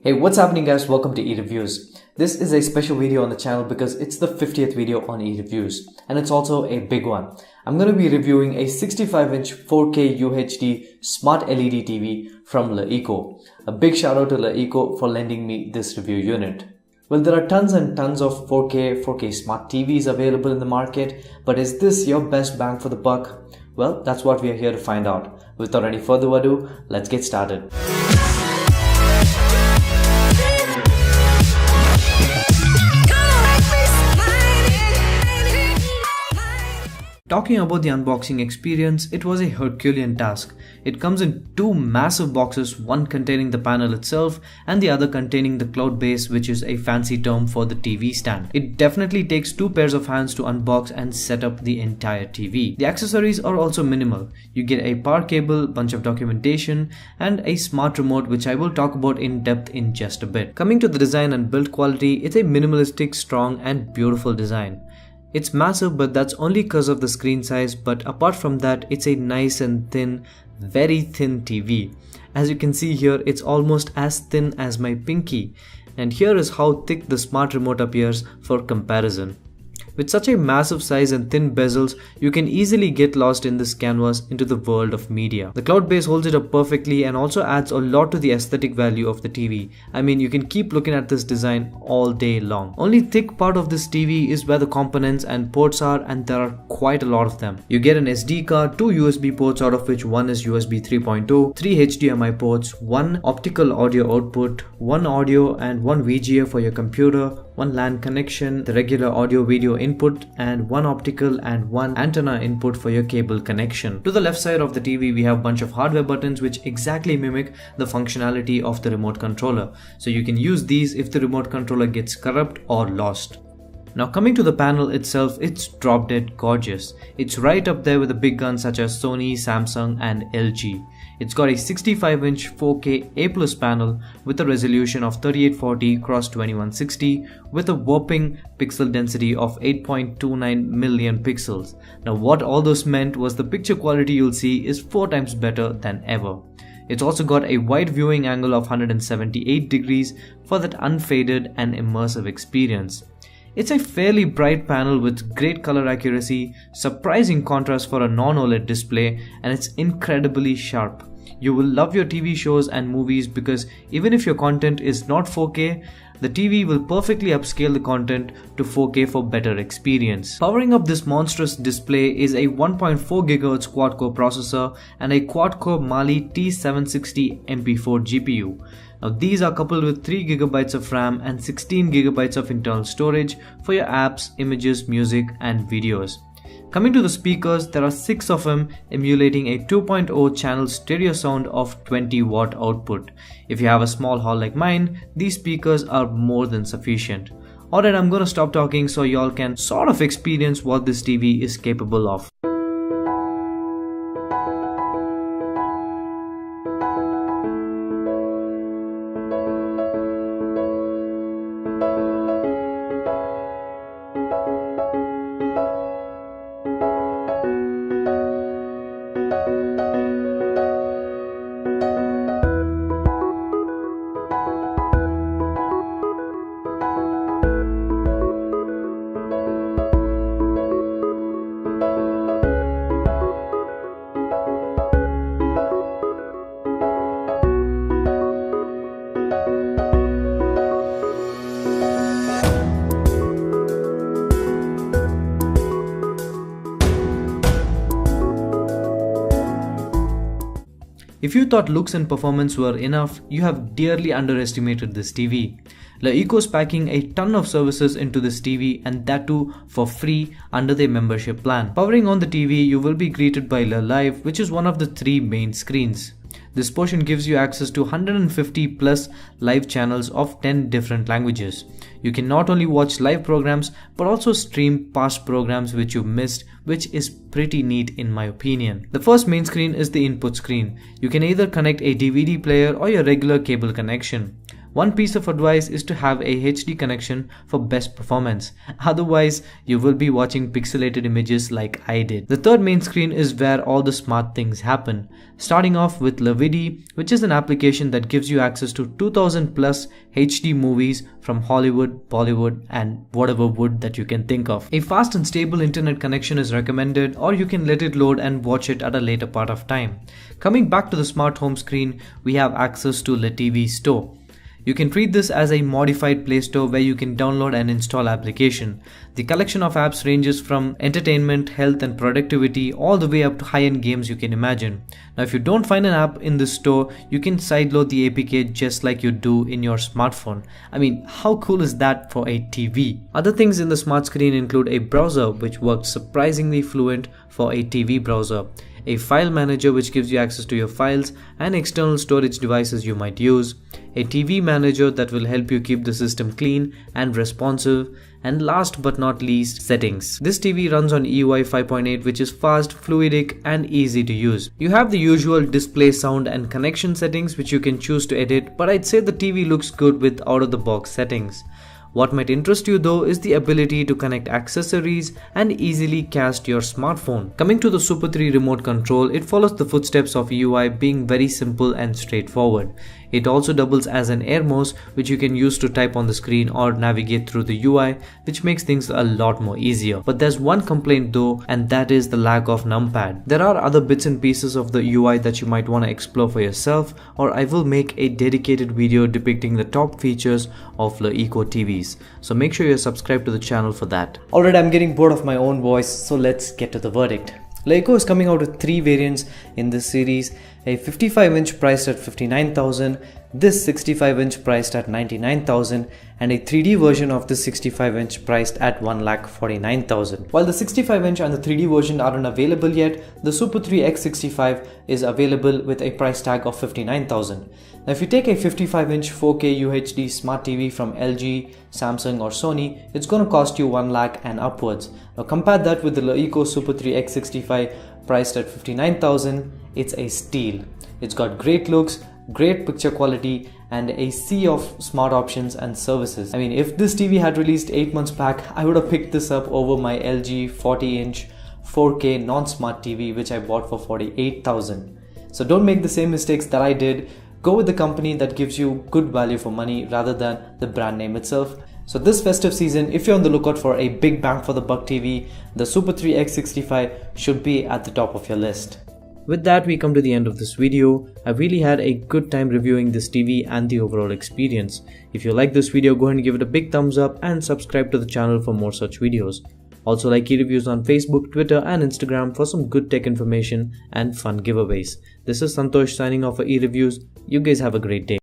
Hey, what's happening guys? Welcome to eReviews. This is a special video on the channel because it's the 50th video on eReviews and it's also a big one. I'm going to be reviewing a 65-inch 4K UHD smart LED TV from LeEco. A big shout out to LeEco for lending me this review unit. Well, there are tons and tons of 4K smart TVs available in the market, but is this your best bang for the buck? Well, that's what we are here to find out. Without any further ado, let's get started. Talking about the unboxing experience, it was a Herculean task. It comes in two massive boxes, one containing the panel itself and the other containing the cloud base, which is a fancy term for the TV stand. It definitely takes two pairs of hands to unbox and set up the entire TV. The accessories are also minimal. You get a power cable, bunch of documentation and a smart remote, which I will talk about in depth in just a bit. Coming to the design and build quality, it's a minimalistic, strong and beautiful design. It's massive, but that's only because of the screen size, but apart from that, it's a nice and thin, very thin TV. As you can see here, it's almost as thin as my pinky. And here is how thick the smart remote appears for comparison. With such a massive size and thin bezels, you can easily get lost in this canvas into the world of media. The cloud base holds it up perfectly and also adds a lot to the aesthetic value of the TV. I mean, you can keep looking at this design all day long. Only thick part of this TV is where the components and ports are, and there are quite a lot of them. You get an SD card, two USB ports out of which one is USB 3.0, three HDMI ports, one optical audio output, one audio and one VGA for your computer, one LAN connection, the regular audio video input, and one optical and one antenna input for your cable connection. To the left side of the TV, we have a bunch of hardware buttons which exactly mimic the functionality of the remote controller. So you can use these if the remote controller gets corrupt or lost. Now coming to the panel itself, it's drop dead gorgeous. It's right up there with the big guns such as Sony, Samsung and LG. It's got a 65-inch 4K A+ panel with a resolution of 3840 x 2160 with a whopping pixel density of 8.29 million pixels. Now what all those meant was the picture quality you'll see is 4 times better than ever. It's also got a wide viewing angle of 178 degrees for that unfaded and immersive experience. It's a fairly bright panel with great color accuracy, surprising contrast for a non-OLED display, and it's incredibly sharp. You will love your TV shows and movies because even if your content is not 4K, the TV will perfectly upscale the content to 4K for better experience. Powering up this monstrous display is a 1.4 GHz quad-core processor and a quad-core Mali T760 MP4 GPU. Now these are coupled with 3 GB of RAM and 16 GB of internal storage for your apps, images, music and videos. Coming to the speakers, there are 6 of them emulating a 2.0 channel stereo sound of 20 watt output. If you have a small hall like mine, these speakers are more than sufficient. Alright, I'm gonna stop talking so y'all can sort of experience what this TV is capable of. If you thought looks and performance were enough, you have dearly underestimated this TV. LeEco's packing a ton of services into this TV, and that too for free under their membership plan. Powering on the TV, you will be greeted by LeLive, which is one of the 3 main screens. This portion gives you access to 150 plus live channels of 10 different languages. You can not only watch live programs but also stream past programs which you missed, which is pretty neat in my opinion. The first main screen is the input screen. You can either connect a DVD player or your regular cable connection. One piece of advice is to have a HD connection for best performance. Otherwise, you will be watching pixelated images like I did. The third main screen is where all the smart things happen. Starting off with LeEco, which is an application that gives you access to 2000 plus HD movies from Hollywood, Bollywood, and whatever wood that you can think of. A fast and stable internet connection is recommended, or you can let it load and watch it at a later part of time. Coming back to the smart home screen, we have access to LeTV Store. You can treat this as a modified Play Store where you can download and install application. The collection of apps ranges from entertainment, health and productivity all the way up to high-end games you can imagine. Now if you don't find an app in this store, you can sideload the APK just like you do in your smartphone. I mean, how cool is that for a TV? Other things in the smart screen include a browser which works surprisingly fluent for a TV browser, a file manager which gives you access to your files and external storage devices you might use, a TV manager that will help you keep the system clean and responsive, and last but not least, settings. This TV runs on EUI 5.8 which is fast, fluidic and easy to use. You have the usual display, sound and connection settings which you can choose to edit, but I'd say the TV looks good with out of the box settings. What might interest you though is the ability to connect accessories and easily cast your smartphone. Coming to the Super 3 remote control, it follows the footsteps of EUI, being very simple and straightforward. It also doubles as an air mouse which you can use to type on the screen or navigate through the UI, which makes things a lot more easier. But there's one complaint though, and that is the lack of numpad. There are other bits and pieces of the UI that you might want to explore for yourself, or I will make a dedicated video depicting the top features of LeEco TVs. So make sure you're subscribed to the channel for that. Alright, I'm getting bored of my own voice, so let's get to the verdict. LeEco is coming out with 3 variants in this series, a 55-inch priced at $59,000, this 65-inch priced at $99,000, and a 3D version of this 65-inch priced at $1,49,000. While the 65-inch and the 3D version aren't available yet, the Super 3 X65 is available with a price tag of $59,000. Now if you take a 55-inch 4K UHD smart TV from LG, Samsung or Sony, it's going to cost you $1 lakh and upwards. Now compare that with the LeEco Super 3 X65 priced at $59,000, it's a steal. It's got great looks, great picture quality and a sea of smart options and services. I mean, if this TV had released 8 months back, I would have picked this up over my LG 40-inch 4K non-smart TV which I bought for $48,000. So don't make the same mistakes that I did. Go with the company that gives you good value for money rather than the brand name itself. So this festive season, if you're on the lookout for a big bang for the buck TV, the Super 3 X65 should be at the top of your list. With that, we come to the end of this video. I really had a good time reviewing this TV and the overall experience. If you like this video, go ahead and give it a big thumbs up and subscribe to the channel for more such videos. Also like e-reviews on Facebook, Twitter and Instagram for some good tech information and fun giveaways. This is Santosh signing off for e-reviews. You guys have a great day.